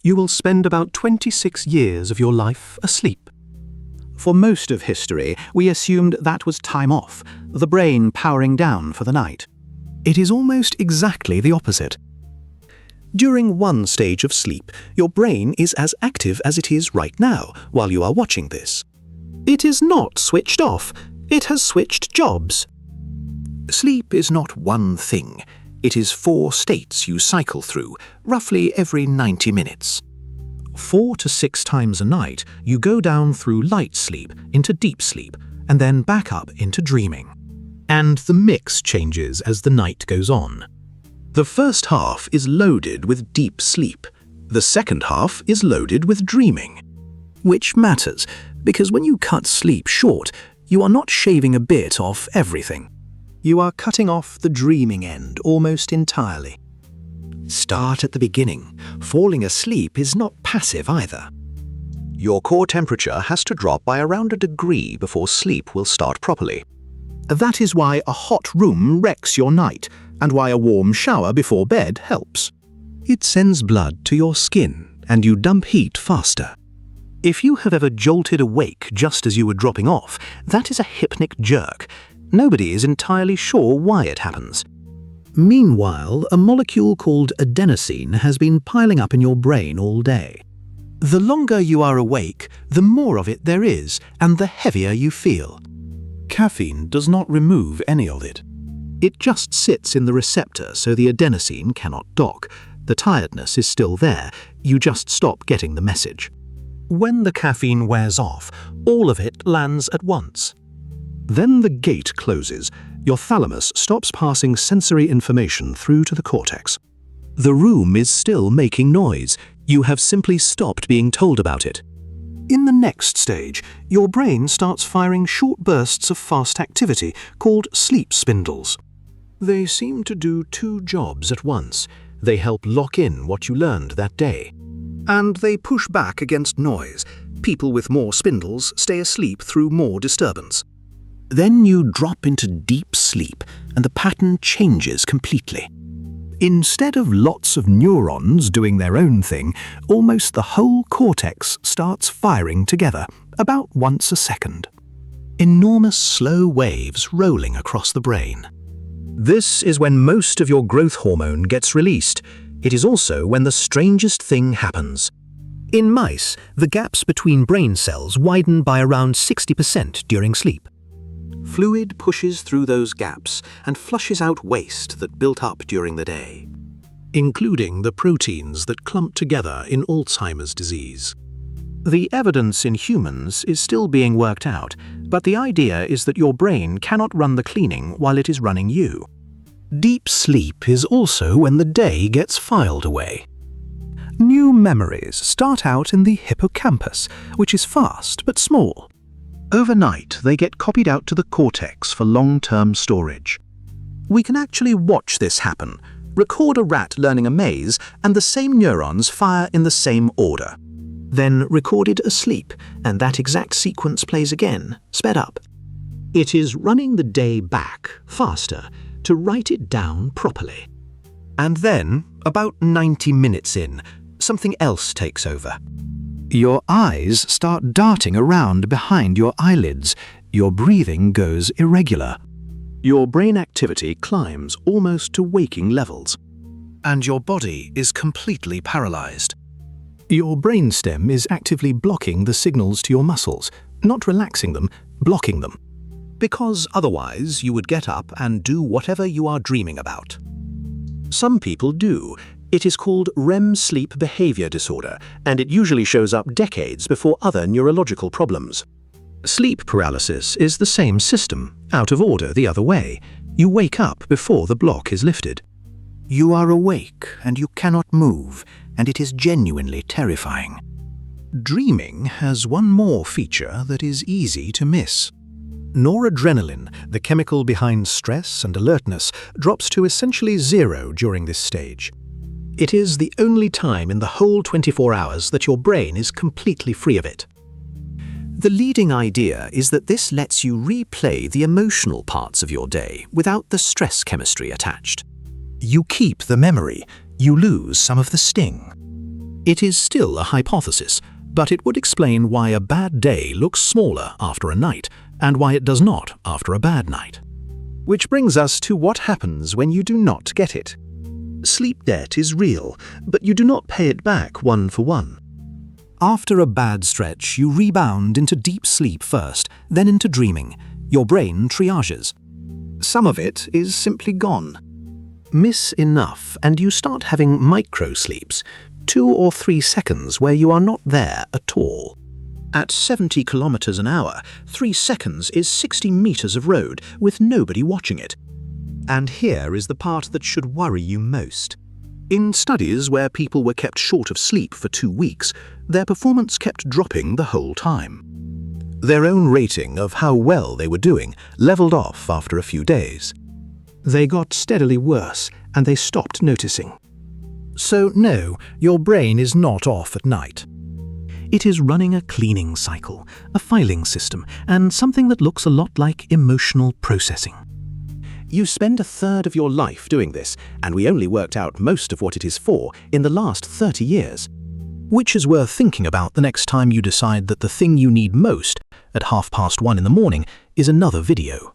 You will spend about 26 years of your life asleep. For most of history, we assumed that was time off, the brain powering down for the night. It is almost exactly the opposite. During one stage of sleep, your brain is as active as it is right now while you are watching this. It is not switched off, it has switched jobs. Sleep is not one thing. It is 4 states you cycle through, roughly every 90 minutes. 4 to 6 times a night, you go down through light sleep into deep sleep, and then back up into dreaming. And the mix changes as the night goes on. The first half is loaded with deep sleep. The second half is loaded with dreaming. Which matters, because when you cut sleep short, you are not shaving a bit off everything. You are cutting off the dreaming end almost entirely. Start at the beginning. Falling asleep is not passive either. Your core temperature has to drop by around 1 degree before sleep will start properly. That is why a hot room wrecks your night, and why a warm shower before bed helps. It sends blood to your skin, and you dump heat faster. If you have ever jolted awake just as you were dropping off, that is a hypnic jerk. Nobody is entirely sure why it happens. Meanwhile, a molecule called adenosine has been piling up in your brain all day. The longer you are awake, the more of it there is, and the heavier you feel. Caffeine does not remove any of it. It just sits in the receptor so the adenosine cannot dock. The tiredness is still there, you just stop getting the message. When the caffeine wears off, all of it lands at once. Then the gate closes. Your thalamus stops passing sensory information through to the cortex. The room is still making noise. You have simply stopped being told about it. In the next stage, your brain starts firing short bursts of fast activity called sleep spindles. They seem to do 2 jobs at once. They help lock in what you learned that day. And they push back against noise. People with more spindles stay asleep through more disturbance. Then you drop into deep sleep, and the pattern changes completely. Instead of lots of neurons doing their own thing, almost the whole cortex starts firing together, about once a second. Enormous slow waves rolling across the brain. This is when most of your growth hormone gets released. It is also when the strangest thing happens. In mice, the gaps between brain cells widen by around 60% during sleep. Fluid pushes through those gaps and flushes out waste that built up during the day, including the proteins that clump together in Alzheimer's disease. The evidence in humans is still being worked out, but the idea is that your brain cannot run the cleaning while it is running you. Deep sleep is also when the day gets filed away. New memories start out in the hippocampus, which is fast but small. Overnight, they get copied out to the cortex for long-term storage. We can actually watch this happen. Record a rat learning a maze, and the same neurons fire in the same order. Then record it asleep, and that exact sequence plays again, sped up. It is running the day back, faster, to write it down properly. And then, about 90 minutes in, something else takes over. Your eyes start darting around behind your eyelids. Your breathing goes irregular. Your brain activity climbs almost to waking levels. And your body is completely paralyzed. Your brainstem is actively blocking the signals to your muscles, not relaxing them, blocking them. Because otherwise you would get up and do whatever you are dreaming about. Some people do. It is called REM sleep behavior disorder, and it usually shows up decades before other neurological problems. Sleep paralysis is the same system, out of order the other way. You wake up before the block is lifted. You are awake and you cannot move, and it is genuinely terrifying. Dreaming has one more feature that is easy to miss. Noradrenaline, the chemical behind stress and alertness, drops to essentially 0 during this stage. It is the only time in the whole 24 hours that your brain is completely free of it. The leading idea is that this lets you replay the emotional parts of your day without the stress chemistry attached. You keep the memory, you lose some of the sting. It is still a hypothesis, but it would explain why a bad day looks smaller after a night, and why it does not after a bad night. Which brings us to what happens when you do not get it. Sleep debt is real, but you do not pay it back one for one. After a bad stretch, you rebound into deep sleep first, then into dreaming. Your brain triages. Some of it is simply gone. Miss enough, and you start having micro-sleeps, 2 or 3 seconds where you are not there at all. At 70 kilometers an hour, 3 seconds is 60 meters of road with nobody watching it. And here is the part that should worry you most. In studies where people were kept short of sleep for 2 weeks, their performance kept dropping the whole time. Their own rating of how well they were doing leveled off after a few days. They got steadily worse, and they stopped noticing. So no, your brain is not off at night. It is running a cleaning cycle, a filing system, and something that looks a lot like emotional processing. You spend a third of your life doing this, and we only worked out most of what it is for in the last 30 years. Which is worth thinking about the next time you decide that the thing you need most, at 1:30 in the morning, is another video.